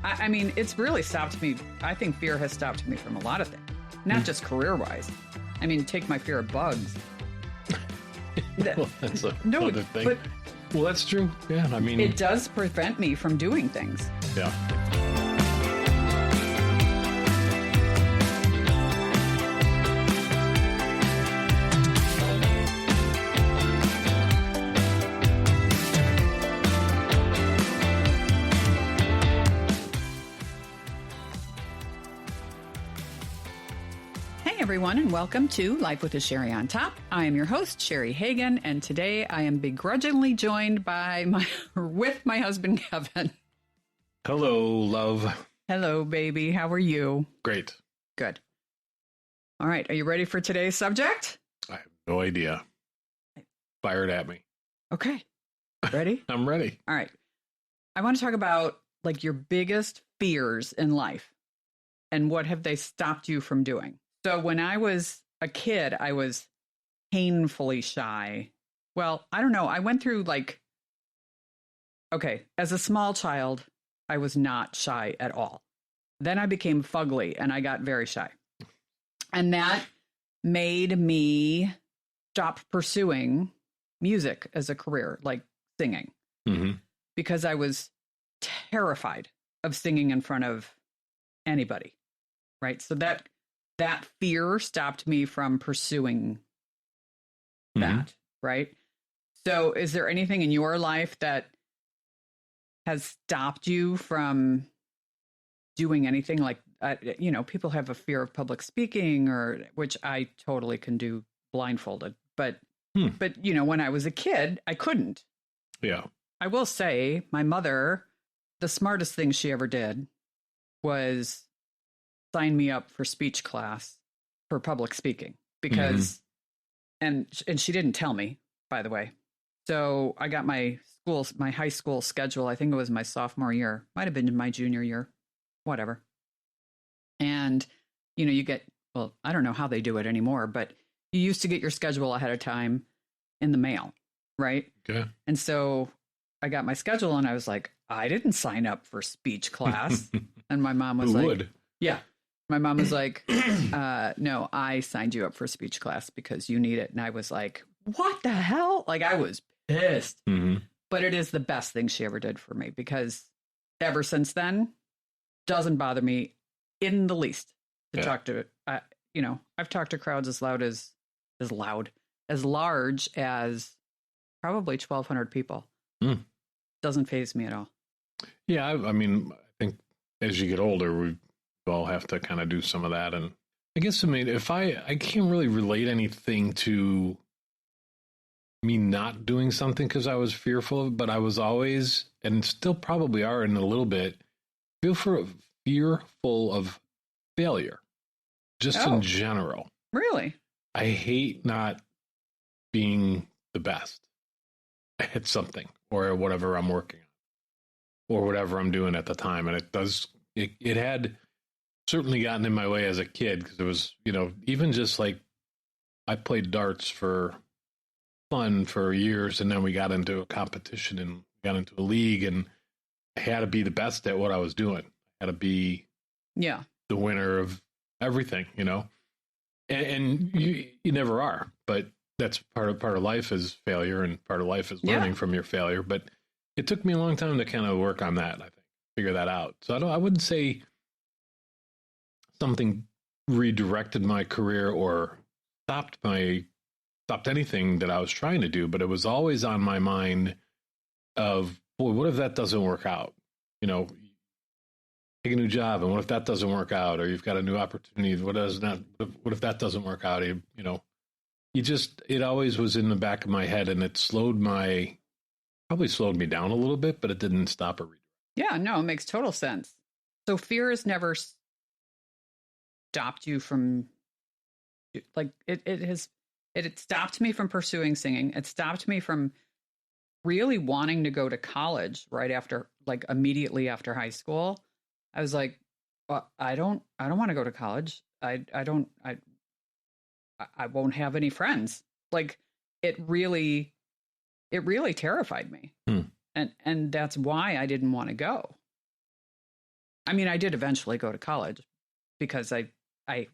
I mean, it's really stopped me. I think fear has stopped me from a lot of things, not just career-wise. I mean, take my fear of bugs. Well, that's another thing. But well, that's true. Yeah, I mean, it does prevent me from doing things. Yeah. Everyone, and welcome to Life with a Cheri on Top. I am your host, Cheri Hagan, and today I am begrudgingly joined by my husband, Kevin. Hello, love. Hello, baby. How are you? Great. Good. All right. Are you ready for today's subject? I have no idea. Fire it at me. Okay. Ready? I'm ready. All right. I want to talk about like your biggest fears in life and what have they stopped you from doing? So when I was a kid, I was painfully shy. Well, I don't know. I went through as a small child, I was not shy at all. Then I became fugly and I got very shy. And that made me stop pursuing music as a career, like singing, because I was terrified of singing in front of anybody. Right. So that fear stopped me from pursuing that, right? So is there anything in your life that has stopped you from doing anything like, people have a fear of public speaking which I totally can do blindfolded, but when I was a kid, I couldn't. Yeah. I will say my mother, the smartest thing she ever did was sign me up for speech class for public speaking because, and she didn't tell me, by the way. So I got my high school schedule. I think it was my sophomore year, might've been my junior year, whatever. And, you get, well, I don't know how they do it anymore, but you used to get your schedule ahead of time in the mail. Right. Okay. And so I got my schedule and I was like, I didn't sign up for speech class. And my mom was Who like, would? Yeah. My mom was like, no, I signed you up for speech class because you need it. And I was like, what the hell? Like I was pissed. But it is the best thing she ever did for me because ever since then, doesn't bother me in the least to talk to, I've talked to crowds as large as probably 1,200 people. Doesn't faze me at all. Yeah. I mean, I think as you get older, we all have to kind of do some of that. And I guess, if I can't really relate anything to me not doing something because I was fearful of it, but I was always, and still probably are in a little bit, fearful of failure, just in general. Really? I hate not being the best at something or whatever I'm working on or whatever I'm doing at the time. And it had certainly gotten in my way as a kid because it was, even just like I played darts for fun for years and then we got into a competition and got into a league and I had to be the best at what I was doing. I had to be the winner of everything, and you never are, but that's part of life is failure and part of life is learning from your failure. But it took me a long time to kind of work on that, I think, figure that out. So I wouldn't say something redirected my career or stopped anything that I was trying to do, but it was always on my mind of, boy, what if that doesn't work out? Take a new job, and what if that doesn't work out? Or you've got a new opportunity. What if that doesn't work out? It always was in the back of my head, and it probably slowed me down a little bit, but it didn't stop it. Yeah, no, it makes total sense. So fear has never stopped you from, like, it stopped me from pursuing singing. It stopped me from really wanting to go to college right after, like immediately after high school. I was like, well, I don't want to go to college. I won't have any friends. Like it really terrified me. And that's why I didn't want to go. I mean, I did eventually go to college because I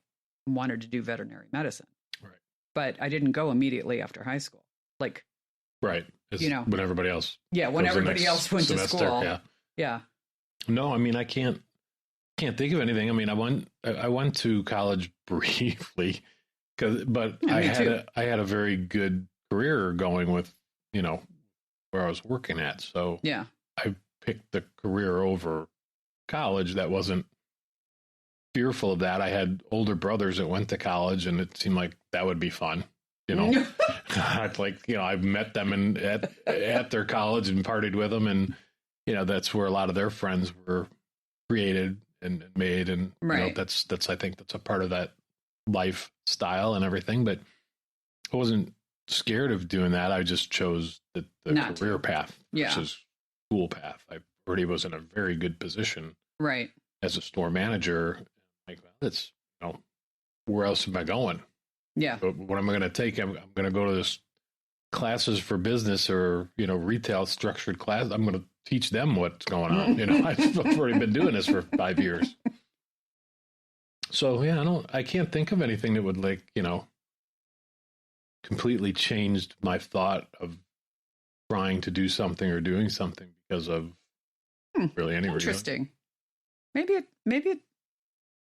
wanted to do veterinary medicine. Right. But I didn't go immediately after high school. Like, right. It's you know, when everybody else. Yeah, when everybody else went to school. Yeah. Yeah. No, I mean, I can't think of anything. I mean, I went to college briefly but Yeah, I had a very good career going with, where I was working at. So yeah, I picked the career over college. That wasn't fearful of that. I had older brothers that went to college, and it seemed like that would be fun. I've met them at their college and partied with them, and that's where a lot of their friends were created and made, and right. That's I think that's a part of that lifestyle and everything. But I wasn't scared of doing that. I just chose the career path versus school path. I already was in a very good position, right, as a store manager. Like, well, that's where else am I going? Yeah. But what am I going to take? I'm going to go to this classes for business or retail structured class. I'm going to teach them what's going on. I've already been doing this for 5 years. So yeah, I can't think of anything that would completely changed my thought of trying to do something or doing something because of really any reason. Interesting. Maybe it,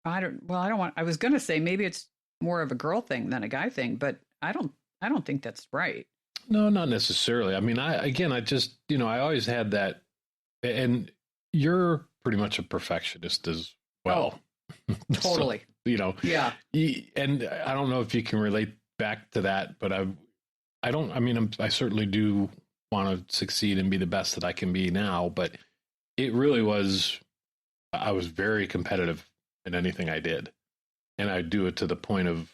I was going to say maybe it's more of a girl thing than a guy thing, but I don't think that's right. No, not necessarily. I mean, I just, I always had that, and you're pretty much a perfectionist as well. Oh, totally. So, yeah. And I don't know if you can relate back to that, but I certainly do want to succeed and be the best that I can be now, but it really was, I was very competitive in anything I did. And I'd do it to the point of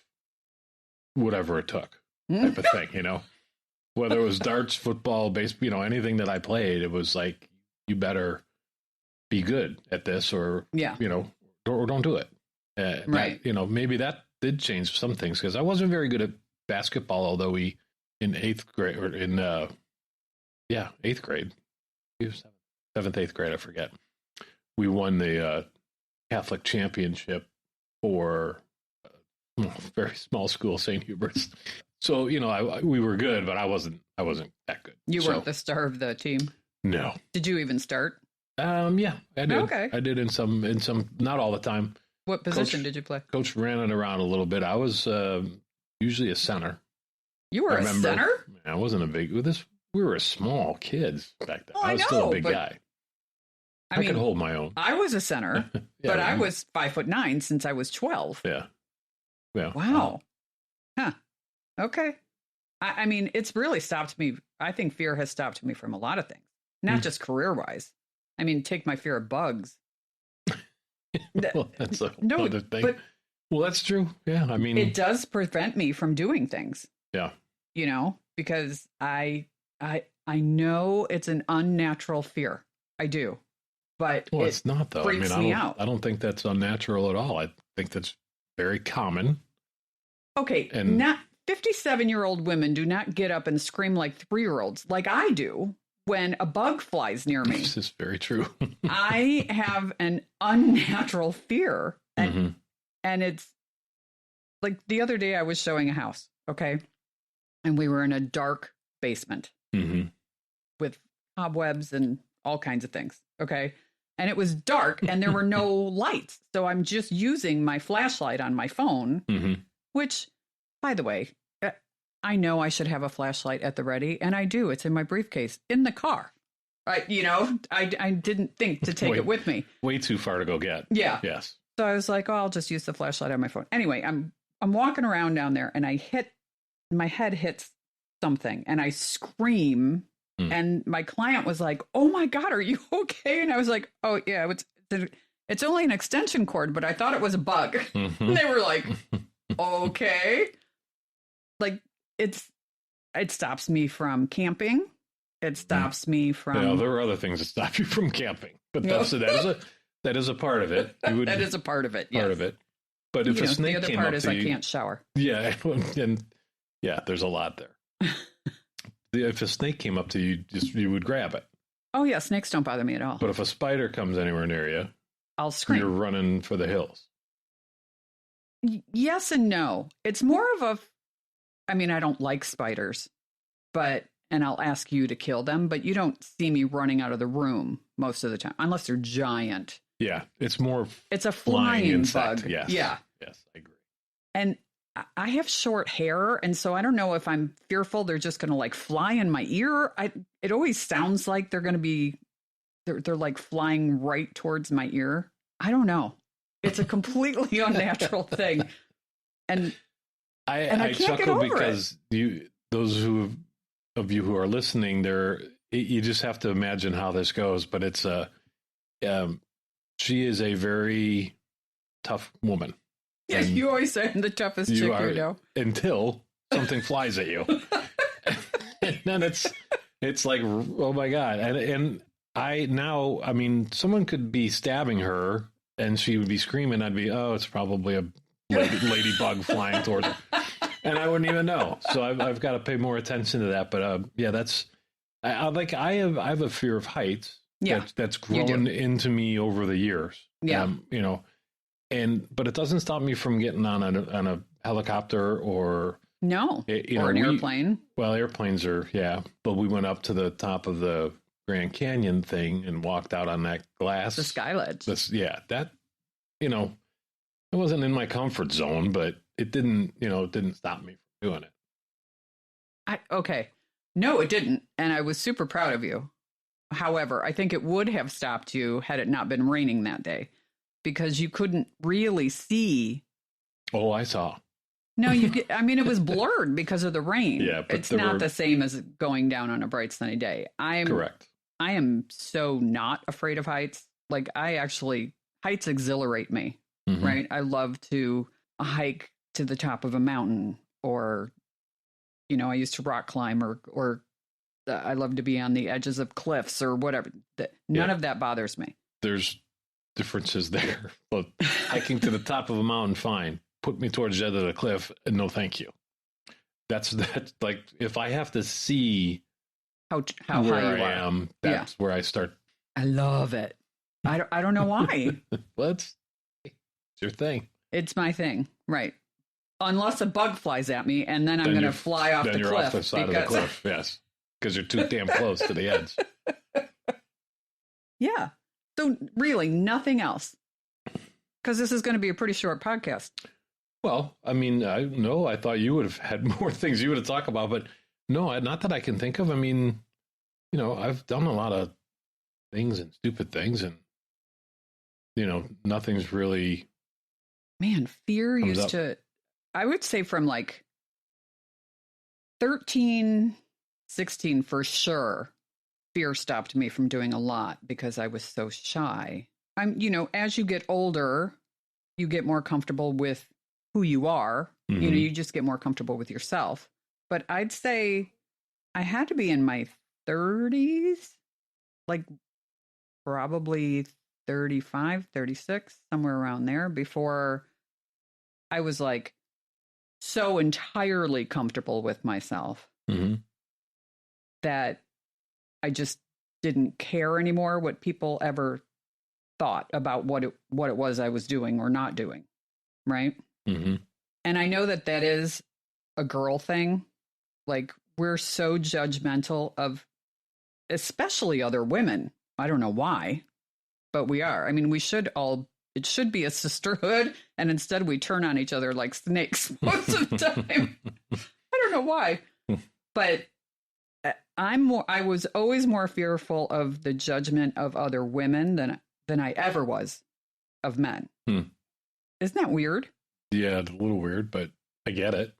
whatever it took type of thing, whether it was darts, football, baseball, anything that I played, it was like, you better be good at this or don't do it. Right. That, maybe that did change some things because I wasn't very good at basketball, although we in 8th grade or in 8th grade, 7th, 8th grade, I forget. We won the Catholic championship for a very small school, St. Hubert's. So, we were good, but I wasn't that good. You weren't the star of the team? No. Did you even start? Yeah, I did. Okay. I did in some, not all the time. What position did you play? Coach ran it around a little bit. I was usually a center. You were a center? I wasn't a big, we were small kids back then. Oh, I was still a big guy. I could hold my own. I was a center, but I was 5'9" since I was 12. Yeah. Yeah. Wow. Huh. Okay. I mean, it's really stopped me. I think fear has stopped me from a lot of things, not just career-wise. I mean, take my fear of bugs. Well, that's another thing. But well, that's true. Yeah. I mean, it does prevent me from doing things. Yeah. Because I know it's an unnatural fear. I do. But it's not though. Freaks me out. I don't think that's unnatural at all. I think that's very common. Okay. And not 57-year-old women do not get up and scream like 3-year-olds like I do when a bug flies near me. This is very true. I have an unnatural fear. And it's like the other day I was showing a house. Okay. And we were in a dark basement with cobwebs and all kinds of things. Okay. And it was dark and there were no lights. So I'm just using my flashlight on my phone, which, by the way, I know I should have a flashlight at the ready. And I do. It's in my briefcase in the car. I didn't think to take it with me. Way too far to go get. Yeah. Yes. So I was like, oh, I'll just use the flashlight on my phone. Anyway, I'm walking around down there and my head hits something and I scream. And my client was like, oh my God, are you okay? And I was like, oh yeah, it's only an extension cord, but I thought it was a bug. And they were like, okay. Like it stops me from camping. It stops me from. Yeah, there are other things that stop you from camping, but that is a part of it. That is a part of it. Yes. Part of it. But if a snake the other came part up is to I you, can't shower. Yeah, and there's a lot there. If a snake came up to you, you would grab it. Oh yeah, snakes don't bother me at all. But if a spider comes anywhere near you, I'll scream. You're running for the hills. Yes and no. It's more of I mean, I don't like spiders, and I'll ask you to kill them, but you don't see me running out of the room most of the time, unless they're giant. Yeah, it's a flying insect. bug. Yes. Yeah. Yes, I agree. And I have short hair, and so I don't know if I'm fearful they're just going to like fly in my ear. It always sounds like they're going to be, they're like flying right towards my ear. I don't know. It's a completely unnatural thing. And I can't get over because those of you who are listening, you just have to imagine how this goes. But it's she is a very tough woman. Yeah, you always say I'm the toughest chick you know. Until something flies at you. And then it's like, oh my God. And I mean, someone could be stabbing her and she would be screaming. I'd be, oh, it's probably a ladybug flying towards her. And I wouldn't even know. So I've got to pay more attention to that. But yeah, I have a fear of heights. Yeah, that's grown into me over the years. Yeah. But it doesn't stop me from getting on a helicopter or an airplane. Well, airplanes are, yeah. But we went up to the top of the Grand Canyon thing and walked out on that glass. The sky ledge. It wasn't in my comfort zone, but it didn't stop me from doing it. Okay. No, it didn't. And I was super proud of you. However, I think it would have stopped you had it not been raining that day, because you couldn't really see. Oh, I saw. No, it was blurred because of the rain. Yeah, but it's not the same as going down on a bright sunny day. Correct. I am so not afraid of heights. Like, heights exhilarate me, mm-hmm. right? I love to hike to the top of a mountain, or, I used to rock climb, or I love to be on the edges of cliffs or whatever. None of that bothers me. There's differences there. Well, hiking to the top of a mountain, fine. Put me towards the edge of the cliff, no thank you. That's like, if I have to see how where high you I are. am, that's where I start. I love it. I don't know why. Well, it's your thing. It's my thing, right? Unless a bug flies at me, and then I'm going to fly off the cliff. Then you're off the side of the cliff, yes. Because you're too damn close to the edge. Yeah. So really, nothing else. Because this is going to be a pretty short podcast. Well, I mean, I thought you would have had more things you would have talked about, but no, not that I can think of. I mean, I've done a lot of things and stupid things, and nothing's really. Man, fear used to. I would say from like 13, 16 for sure. Fear stopped me from doing a lot because I was so shy. As you get older, you get more comfortable with who you are. Mm-hmm. You just get more comfortable with yourself. But I'd say I had to be in my 30s, like probably 35, 36, somewhere around there, before I was like so entirely comfortable with myself mm-hmm. that I just didn't care anymore what people ever thought about what it was I was doing or not doing. Right. Mm-hmm. And I know that is a girl thing. Like, we're so judgmental of especially other women. I don't know why, but we are. I mean, it should be a sisterhood. And instead we turn on each other like snakes most of the time. I don't know why, but I was always more fearful of the judgment of other women than I ever was of men. Hmm. Isn't that weird? Yeah, it's a little weird, but I get it.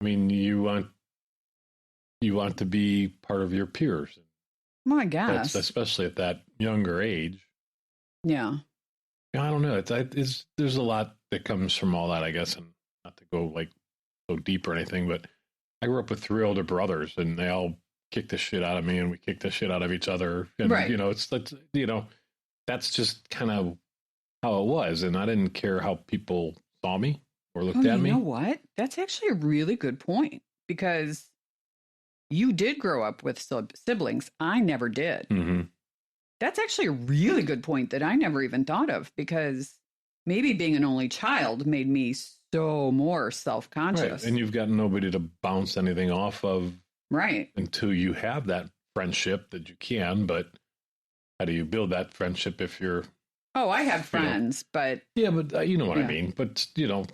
I mean, you want to be part of your peers. Well, I guess. Especially at that younger age. Yeah. I don't know. There's a lot that comes from all that, I guess, and not to go like so deep or anything, but I grew up with 3 older brothers, and they all kicked the shit out of me, and we kicked the shit out of each other. And, right. That's just kind of how it was. And I didn't care how people saw me or looked at me. You know what? That's actually a really good point, because you did grow up with siblings. I never did. Mm-hmm. That's actually a really good point that I never even thought of, because maybe being an only child made me so more self-conscious. Right. And you've got nobody to bounce anything off of. Right. Until you have that friendship that you can. But how do you build that friendship if you're... Oh, I have friends, but... Yeah, but you know what I mean. But,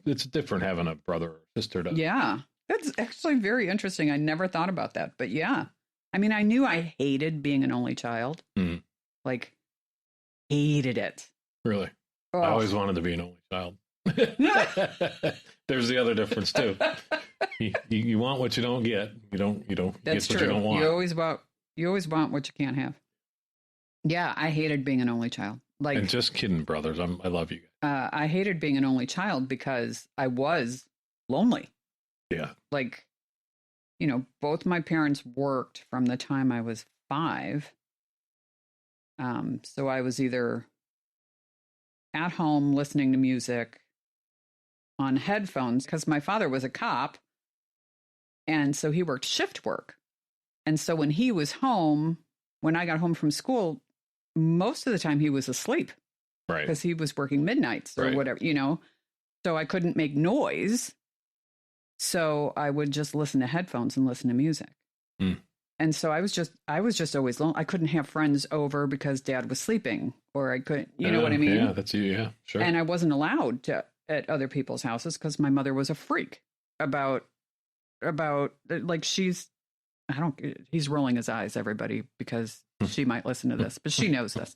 it's different having a brother or sister to... Yeah. That's actually very interesting. I never thought about that. But yeah. I mean, I knew I hated being an only child. Mm. Like, hated it. Really? Oh. I always wanted to be an only child. There's the other difference too. You want what you don't get. You don't That's get what true. you don't want. You always want what you can't have. Yeah, I hated being an only child. Like, and just kidding, brothers. I love you guys. I hated being an only child because I was lonely. Yeah. Like, both my parents worked from the time I was 5. So I was either at home listening to music on headphones, because my father was a cop. And so he worked shift work. And so when he was home, when I got home from school, most of the time he was asleep. Right. Because he was working midnights or whatever, So I couldn't make noise. So I would just listen to headphones and listen to music. Mm. And so I was just always lonely. I couldn't have friends over because Dad was sleeping, or I couldn't, you know what I mean? Yeah, that's you. Yeah, sure. And I wasn't allowed to at other people's houses because my mother was a freak about like he's rolling his eyes, everybody, because she might listen to this, but she knows this.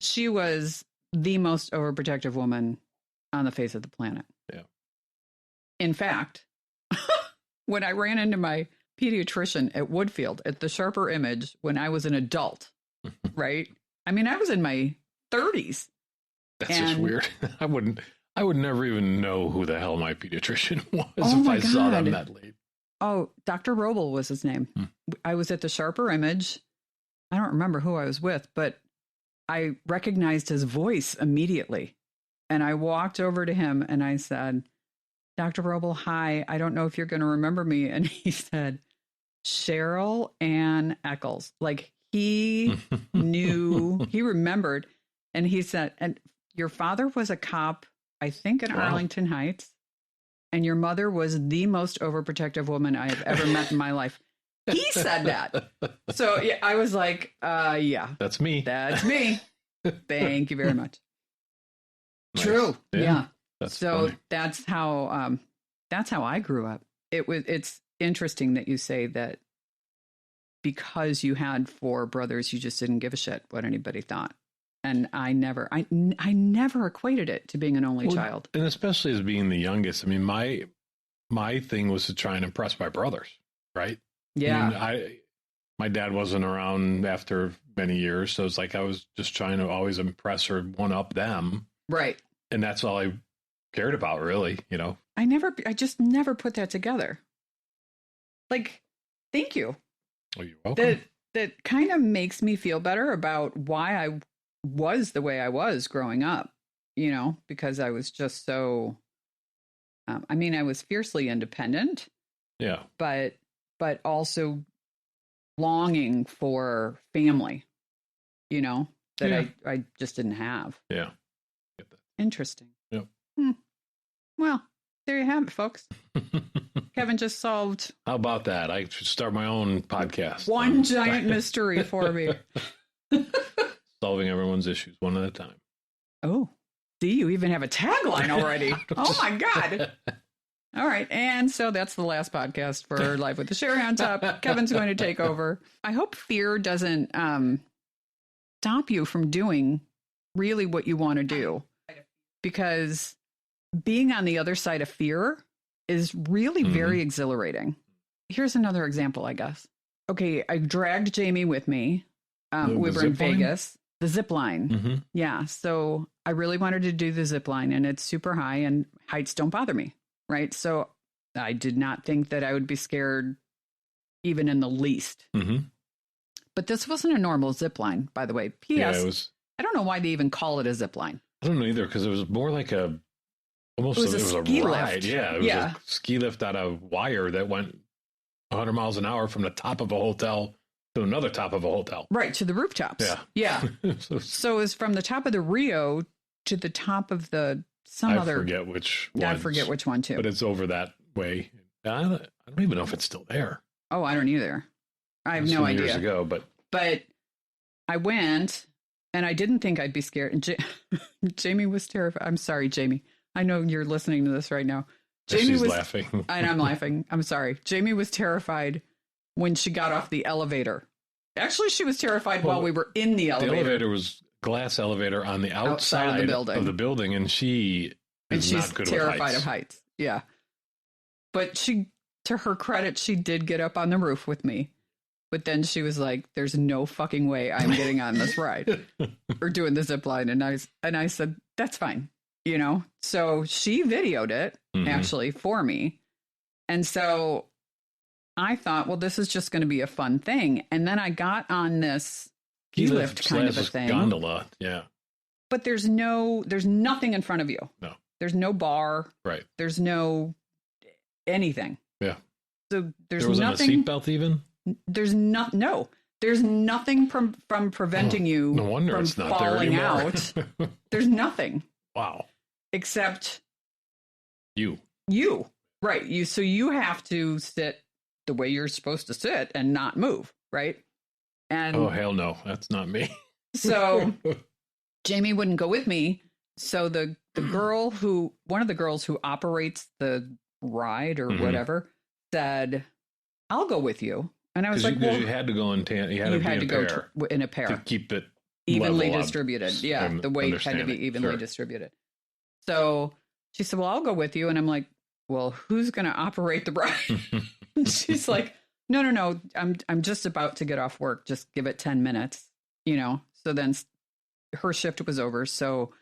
She was the most overprotective woman on the face of the planet. Yeah. In fact, when I ran into my pediatrician at Woodfield at the Sharper Image when I was an adult, right? I mean, I was in my 30s. That's just weird. I would never even know who the hell my pediatrician was if I saw them that late. Oh, Dr. Roble was his name. I was at the Sharper Image. I don't remember who I was with, but I recognized his voice immediately. And I walked over to him and I said, Dr. Roble, hi. I don't know if you're going to remember me. And he said, Cheryl Ann Eccles. Like, he knew, he remembered. And he said, and your father was a cop, I think, in Arlington Heights. And your mother was the most overprotective woman I have ever met in my life. He said that. So yeah, I was like, yeah. That's me. That's me. Thank you very much. Nice. True. Yeah. That's so funny. that's how I grew up. It's interesting that you say that because you had 4 brothers, you just didn't give a shit what anybody thought. And I never equated it to being an only child. And especially as being the youngest. I mean, my thing was to try and impress my brothers, right? Yeah. I mean, my dad wasn't around after many years, so it's like I was just trying to always impress or one up them. Right. And that's all I cared about, really, I just never put that together. Like, thank you. Oh, you're welcome. That kind of makes me feel better about why I was the way I was growing up, because I was just so, I was fiercely independent. Yeah. But also longing for family, that I just didn't have. Yeah. Get that. Interesting. Yep. Well, there you have it, folks. Kevin just solved. How about that? I should start my own podcast. One giant mystery for me. Solving everyone's issues one at a time. Oh, see, you even have a tagline already. Oh my God. All right. And so that's the last podcast for Live with the Cheri on Top. Kevin's going to take over. I hope fear doesn't stop you from doing really what you want to do, because being on the other side of fear is really very exhilarating. Here's another example, I guess. Okay, I dragged Jamie with me. We were in Vegas. The zip line. Mm-hmm. Yeah. So I really wanted to do the zip line, and it's super high, and heights don't bother me. Right. So I did not think that I would be scared even in the least. Mm-hmm. But this wasn't a normal zip line, by the way. P.S. Yeah, it was. I don't know why they even call it a zip line. I don't know either, because it was more like it was a ski ride. lift. Yeah. It was a ski lift on a wire that went 100 miles an hour from the top of a hotel to another top of a hotel. Right, to the rooftops. Yeah. Yeah. So it's from the top of the Rio to the top of the I forget which one. I forget which one too. But it's over that way. I don't even know if it's still there. Oh, I don't either. I have no idea. Years ago, but I went and I didn't think I'd be scared. And Jamie was terrified. I'm sorry, Jamie. I know you're listening to this right now. Jamie was laughing. And I'm laughing. I'm sorry. Jamie was terrified when she got off the elevator. Actually, she was terrified while we were in the elevator. The elevator was glass elevator on the outside of the building, and she's not good terrified of heights. Yeah. But she, to her credit, she did get up on the roof with me. But then she was like, there's no fucking way I'm getting on this ride or doing the zip line. And I said, that's fine. You know? So she videoed it actually for me. And so I thought, well, this is just going to be a fun thing. And then I got on this ski lift kind of a thing. Gondola. Yeah. But there's nothing in front of you. No. There's no bar. Right. There's no anything. Yeah. So there wasn't a seatbelt even? There's no. There's nothing from preventing you no wonder from it's not falling there out. There's nothing. Wow. Except you. Right. So you have to sit the way you're supposed to sit and not move, right? And oh, hell no. That's not me. So Jamie wouldn't go with me. So one of the girls who operates the ride or whatever said, I'll go with you. And I was like, well, you had to go in in a pair to keep it evenly distributed. Yeah. The weight had to be evenly distributed. So she said, well, I'll go with you. And I'm like, well, who's going to operate the ride? She's like, no. I'm just about to get off work. Just give it 10 minutes, you know? So then her shift was over. So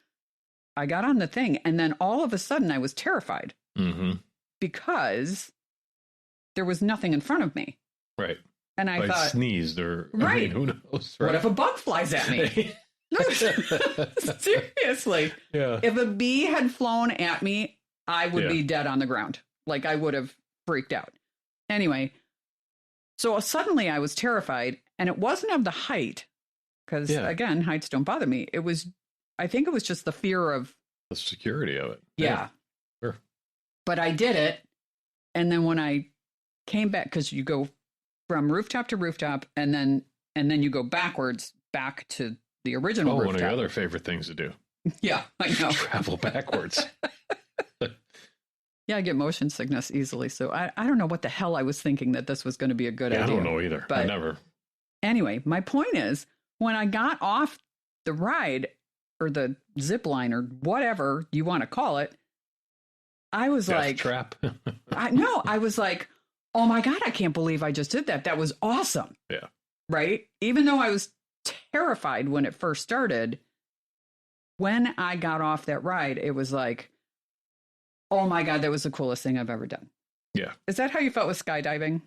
I got on the thing. And then all of a sudden I was terrified because there was nothing in front of me. Right. And I thought, sneezed or right. Who knows? Right? What if a bug flies at me? No, seriously. Yeah. If a bee had flown at me, I would be dead on the ground. Like I would have freaked out. Anyway, so suddenly I was terrified, and it wasn't of the height, because again, heights don't bother me. I think it was just the fear of the security of it. Yeah. Sure. But I did it. And then when I came back, because you go from rooftop to rooftop, and then you go backwards back to the original rooftop. One of your other favorite things to do. Yeah, I know. Travel backwards. Yeah, I get motion sickness easily. So I don't know what the hell I was thinking that this was going to be a good idea. I don't know either. But I never. Anyway, my point is, when I got off the ride or the zip line or whatever you want to call it, I was like, trap. I was like, oh my God, I can't believe I just did that. That was awesome. Yeah. Right. Even though I was terrified when it first started, when I got off that ride, it was like, oh my God, that was the coolest thing I've ever done. Yeah. Is that how you felt with skydiving?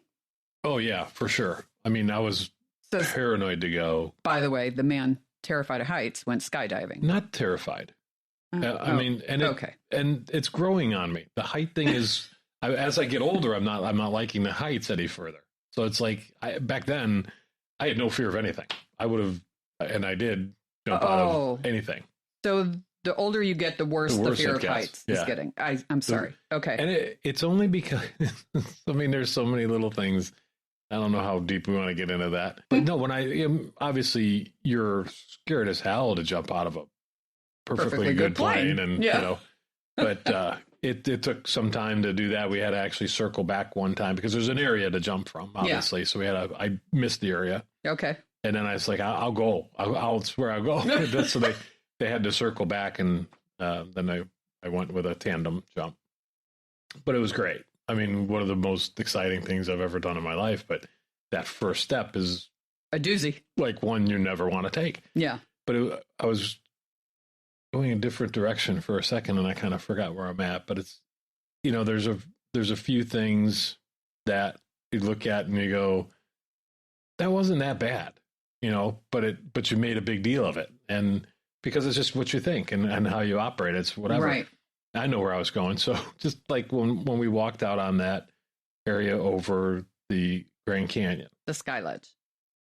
Oh yeah, for sure. I mean, I was paranoid to go. By the way, the man terrified of heights went skydiving. Not terrified. I mean, and it's growing on me. The height thing is, as I get older, I'm not liking the heights any further. So it's like back then, I had no fear of anything. I would have, and I did jump out of anything. So the older you get, the worse the fear of heights is getting. I'm sorry. Okay. And it's only because, I mean, there's so many little things. I don't know how deep we want to get into that. But no, when I am, obviously you're scared as hell to jump out of a perfectly good plane. And, you know, but it took some time to do that. We had to actually circle back one time because there's an area to jump from, obviously. Yeah. So I missed the area. Okay. And then I was like, I'll go. I'll swear I'll go. So they had to circle back, and then I went with a tandem jump. But it was great. I mean, one of the most exciting things I've ever done in my life. But that first step is a doozy, like one you never want to take. Yeah. But I was going a different direction for a second, and I kind of forgot where I'm at. But it's, you know, there's a few things that you look at and you go, that wasn't that bad, you know. But you made a big deal of it, and because it's just what you think and how you operate. It's whatever. Right. I know where I was going. So just like when we walked out on that area over the Grand Canyon. The Sky Ledge.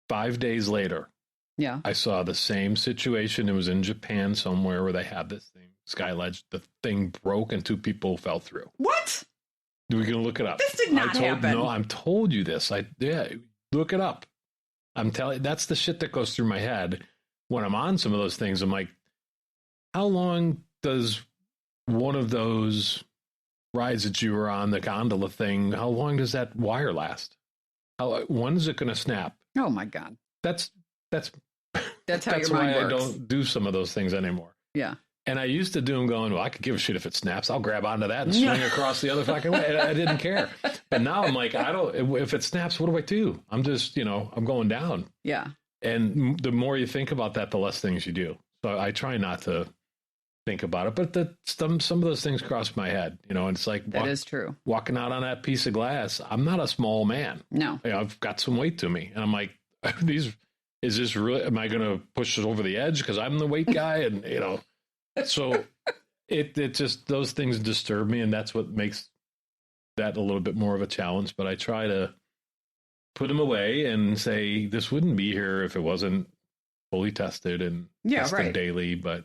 5 days later, Yeah. I saw the same situation. It was in Japan somewhere where they had this thing, sky ledge. The thing broke and 2 people fell through. What? We can look it up. This did not happen. No, I'm told you this. Look it up. I'm telling. That's the shit that goes through my head when I'm on some of those things. I'm like, how long does one of those rides that you were on, the gondola thing, how long does that wire last? When is it going to snap? Oh my God. That's how that's your mind why works. I don't do some of those things anymore. Yeah. And I used to do them going, well, I could give a shit if it snaps. I'll grab onto that and swing across the other fucking way. I didn't care. But now I'm like, if it snaps, what do I do? I'm just, I'm going down. Yeah. And the more you think about that, the less things you do. So I try not to think about it. But some of those things cross my head, and it's like, that is true. Walking out on that piece of glass, I'm not a small man. No. I've got some weight to me. And I'm like, is this really, am I going to push it over the edge because I'm the weight guy? And, so it just, those things disturb me. And that's what makes that a little bit more of a challenge. But I try to put them away and say, this wouldn't be here if it wasn't fully tested and tested daily. But,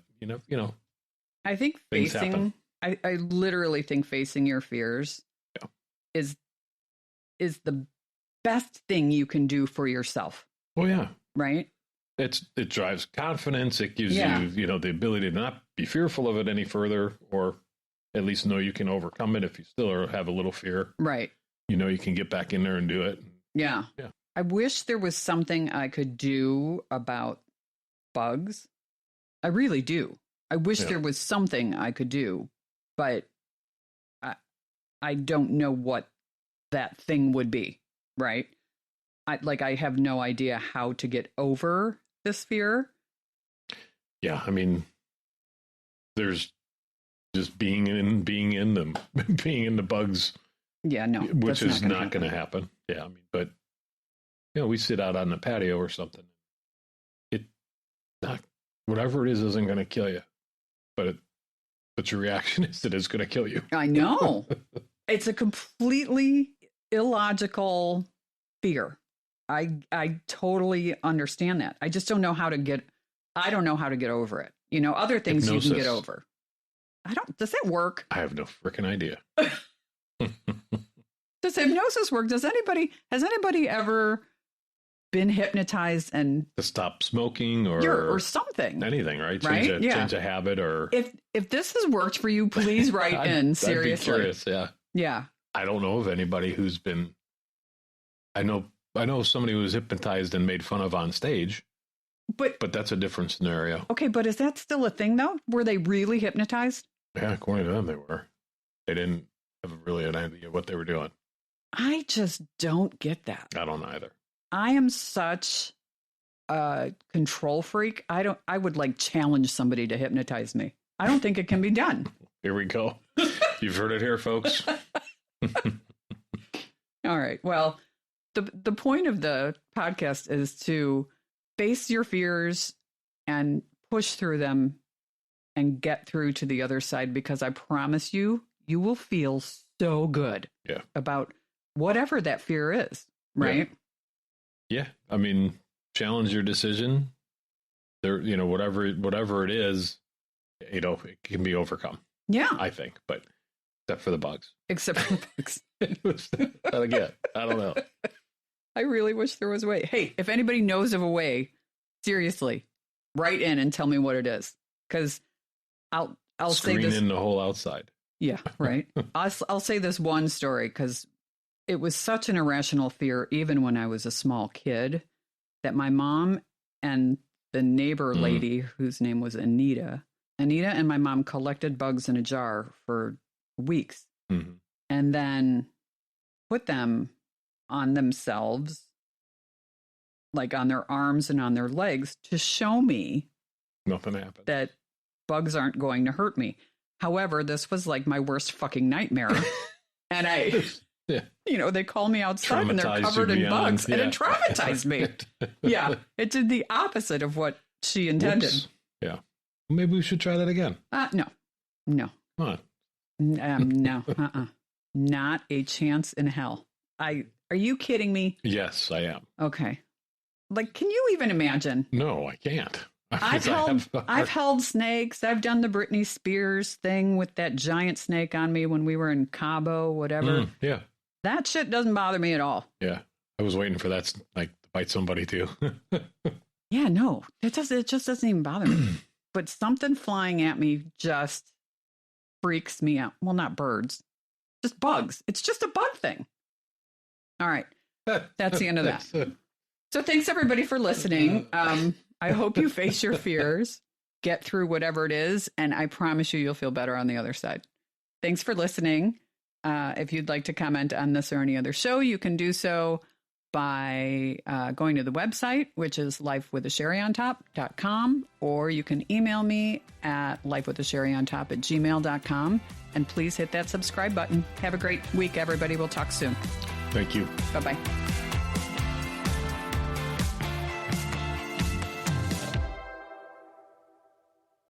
I think I literally think facing your fears is the best thing you can do for yourself. Oh, yeah. Right? It drives confidence. It gives you, the ability to not be fearful of it any further, or at least know you can overcome it if you still have a little fear. Right. You can get back in there and do it. Yeah. Yeah. I wish there was something I could do about bugs. I really do. I wish there was something I could do, but I don't know what that thing would be, right? I have no idea how to get over this fear. Yeah, I mean, there's just being in them, being in the bugs. Yeah, no, which is not going to happen. Yeah, I mean, but we sit out on the patio or something. Whatever it is isn't going to kill you, but your reaction is that it's going to kill you. I know. It's a completely illogical fear. I totally understand that. I just don't know how to get over it. Other things hypnosis. You can get over. Does it work? I have no freaking idea. Does hypnosis work? Has anybody ever been hypnotized and to stop smoking or something? Anything, right? Change a habit, or if this has worked for you, please write in. Seriously. I'd be curious, yeah. Yeah. I don't know of anybody who's been. I know somebody who was hypnotized and made fun of on stage. But that's a different scenario. Okay, but is that still a thing though? Were they really hypnotized? Yeah, according to them, they were. They didn't have really an idea what they were doing. I just don't get that. I don't either. I am such a control freak. I would challenge somebody to hypnotize me. I don't think it can be done. Here we go. You've heard it here, folks. All right. Well, the point of the podcast is to face your fears and push through them and get through to the other side, because I promise you will feel so good about whatever that fear is, right? Yeah. I mean, challenge your decision. There, whatever it is, it can be overcome. Yeah. I think, but except for the bugs. Again, I don't know. I really wish there was a way. Hey, if anybody knows of a way, seriously, write in and tell me what it is. Because I'll say this. Screen in the whole outside. Yeah, right. I'll say this one story because it was such an irrational fear, even when I was a small kid, that my mom and the neighbor lady, whose name was Anita and my mom collected bugs in a jar for weeks and then put them on themselves, like on their arms and on their legs, to show me nothing happened, that bugs aren't going to hurt me. However, this was like my worst fucking nightmare. And they call me outside and they're covered in bugs, and it traumatized me. Yeah. It did the opposite of what she intended. Whoops. Yeah. Maybe we should try that again. No. Come on. No. Not a chance in hell. Are you kidding me? Yes, I am. Okay. like, can you even imagine? No, I can't. I've held snakes. I've done the Britney Spears thing with that giant snake on me when we were in Cabo, whatever. Yeah. That shit doesn't bother me at all. Yeah. I was waiting for that, like, to bite somebody too. Yeah, no, it just doesn't even bother me. But something flying at me just freaks me out. Well, not birds, just bugs. It's just a bug thing. All right. That's the end of that. So thanks everybody for listening. I hope you face your fears, get through whatever it is, and I promise you'll feel better on the other side. Thanks for listening. If you'd like to comment on this or any other show, you can do so by going to the website, which is lifewithasherryontop.com, or you can email me at lifewithasherryontop@gmail.com. And please hit that subscribe button. Have a great week, everybody. We'll talk soon. Thank you. Bye-bye.